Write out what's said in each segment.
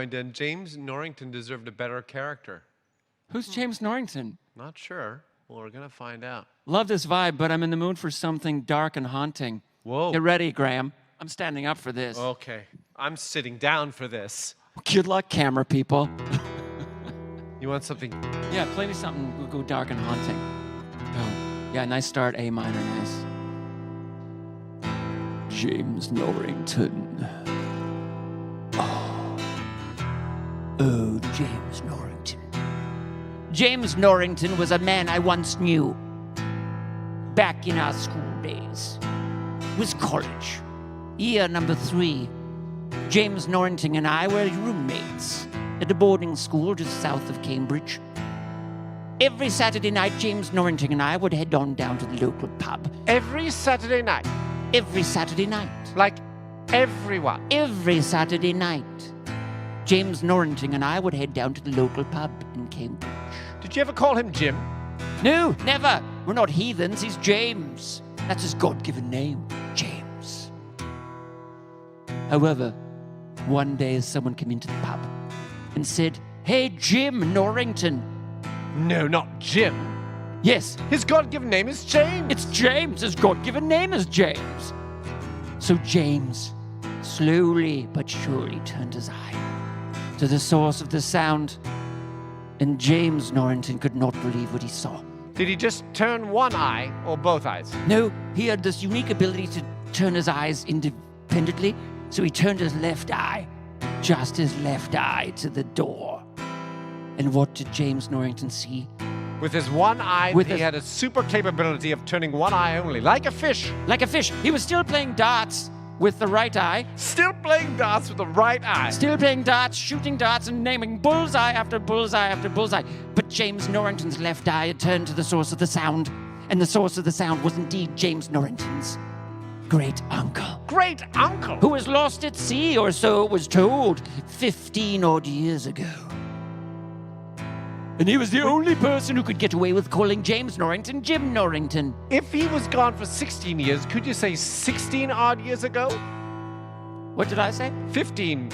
And James Norrington deserved a better character. Who's James Norrington? Not sure. Well, we're going to find out. Love this vibe, but I'm in the mood for something dark and haunting. Whoa. Get ready, Graham. I'm standing up for this. Okay. I'm sitting down for this. Good luck, camera people. You want something? Yeah, play me something. We'll go dark and haunting. Oh, yeah, nice start. A minor, nice. James Norrington. Oh, James Norrington. James Norrington was a man I once knew. Back in our school days. It was college. Year number 3. James Norrington and I were roommates at a boarding school just south of Cambridge. Every Saturday night, James Norrington and I would head on down to the local pub. Every Saturday night? Every Saturday night. Like everyone? Every Saturday night. James Norrington and I would head down to the local pub in Cambridge. Did you ever call him Jim? No, never. We're not heathens. He's James. That's his God-given name, James. However, one day someone came into the pub and said, "Hey, Jim Norrington." No, not Jim. Yes. His God-given name is James. It's James. His God-given name is James. So James slowly but surely turned his eye to the source of the sound, and James Norrington could not believe what he saw. Did he just turn one eye or both eyes? No, he had this unique ability to turn his eyes independently, so he turned his left eye, just his left eye, to the door. And what did James Norrington see? With his one eye, he had a super capability of turning one eye only, like a fish. Like a fish. He was still playing darts with the right eye. Still playing darts with the right eye. Still playing darts, shooting darts, and naming bullseye after bullseye after bullseye. But James Norrington's left eye had turned to the source of the sound, and the source of the sound was indeed James Norrington's great uncle. Great uncle? Who was lost at sea, or so it was told, 15 odd years ago. And he was the only person who could get away with calling James Norrington Jim Norrington. If he was gone for 16 years, could you say 16 odd years ago? What did I say? 15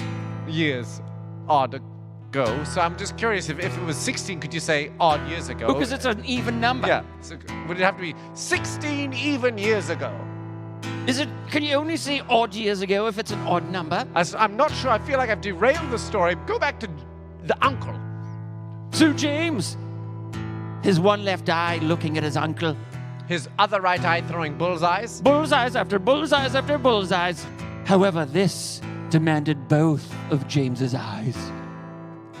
years odd ago. So I'm just curious, if it was 16, could you say odd years ago? Because it's an even number. Yeah. So would it have to be 16 even years ago? Is it? Can you only say odd years ago if it's an odd number? I'm not sure. I feel like I've derailed the story. Go back to the uncle. So James, his one left eye looking at his uncle. His other right eye throwing bullseyes. Bullseyes after bullseyes after bullseyes. However, this demanded both of James's eyes.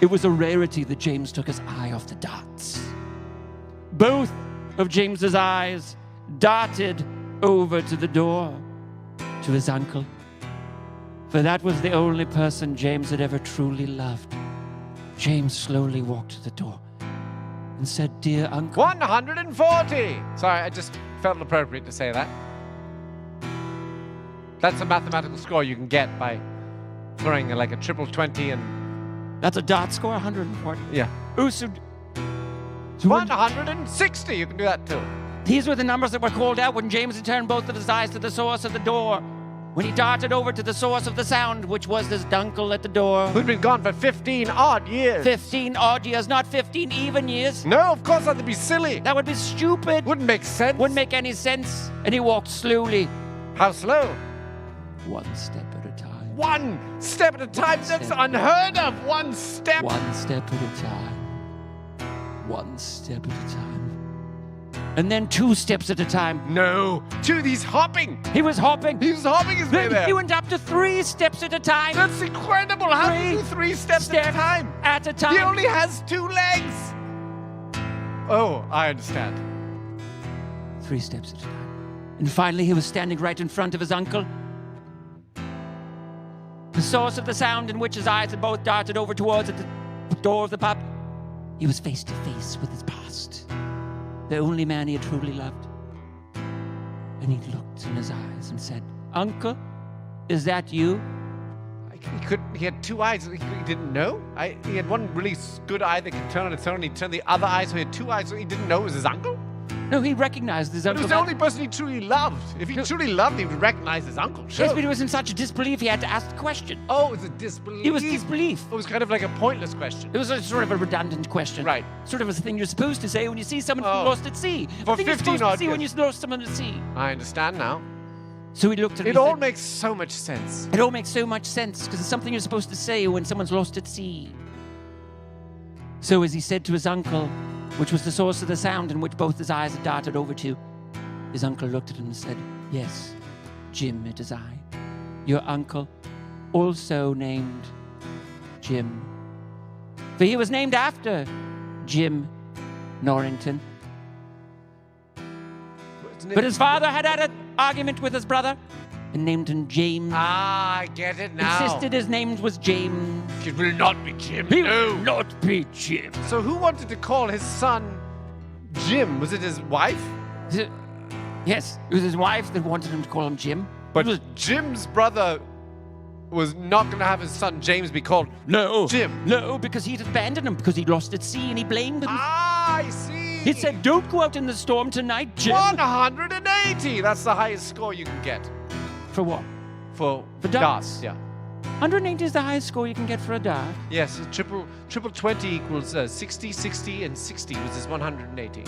It was a rarity that James took his eye off the darts. Both of James's eyes darted over to the door, to his uncle. For that was the only person James had ever truly loved. James slowly walked to the door and said, "Dear uncle." 140! Sorry, I just felt appropriate to say that. That's a mathematical score you can get by throwing like a triple 20 and... That's a dot score, 140? Yeah. Ooh, so 160! You can do that too. These were the numbers that were called out when James had turned both of his eyes to the source of the door. When he darted over to the source of the sound, which was his uncle at the door. Who'd been gone for 15 odd years. 15 odd years, not 15 even years. No, of course that'd be silly. That would be stupid. Wouldn't make sense. Wouldn't make any sense. And he walked slowly. How slow? One step at a time. One step at a time? That's unheard of. One step. One step at a time. One step at a time. And then 2 steps at a time. No. 2, he's hopping. He was hopping. He was hopping his way there. He went up to 3 steps at a time. That's incredible. How do you do 3 steps at a time? At a time. He only has 2 legs. Oh, I understand. 3 steps at a time. And finally, he was standing right in front of his uncle. The source of the sound in which his eyes had both darted over towards at the door of the pub. He was face to face with his past. The only man he had truly loved. And he looked in his eyes and said, "Uncle, is that you?" He had 2 eyes. He didn't know. He had one really good eye that could turn on its own, and he turned the other eye, so he had 2 eyes, so he didn't know it was his uncle? No, he recognized his But uncle. he was the only person he truly loved. If he truly loved, he would recognize his uncle. Sure. Yes, but he was in such a disbelief he had to ask the question. Oh, it's a disbelief. It was disbelief. It was kind of like a pointless question. It was a sort of a redundant question. Right. Sort of a thing you're supposed to say when you see someone lost at sea. For a thing you're 15 supposed to odd see when you years. lost someone at sea. I understand now. So he looked at me. It all makes so much sense. It all makes so much sense because it's something you're supposed to say when someone's lost at sea. So as he said to his uncle, which was the source of the sound in which both his eyes had darted over to, his uncle looked at him and said, "Yes, Jim, it is I, your uncle, also named Jim. For he was named after Jim Norrington. But his father had an argument with his brother and named him James. Ah, I get it now. Insisted his name was James. It will not be Jim. He no. will not be Jim. So who wanted to call his son Jim? Was it his wife? Yes, it was his wife that wanted him to call him Jim. But Jim's brother was not going to have his son James be called Jim. No, because he'd abandoned him because he'd lost at sea and he blamed him. Ah, I see. He said, "Don't go out in the storm tonight, Jim." 180. That's the highest score you can get. For what? For darts. Yeah. 180 is the highest score you can get for a dart. Yes, triple 20 equals 60, 60, and 60, which is 180.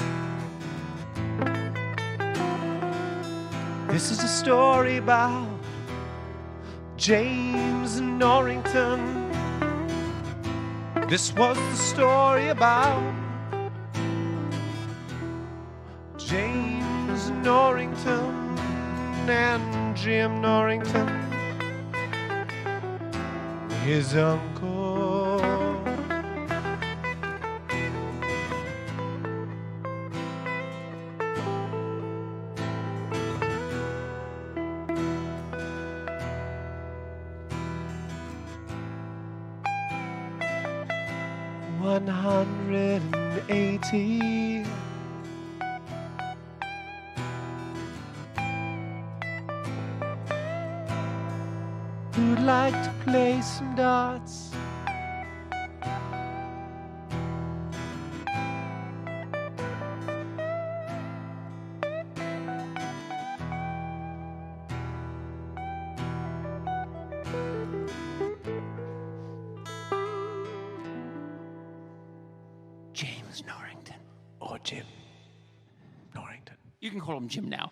This is a story about James Norrington. This was the story about James Norrington and Jim Norrington, his uncle. $180. Who'd like to play some darts? James Norrington. Or Jim Norrington. You can call him Jim now.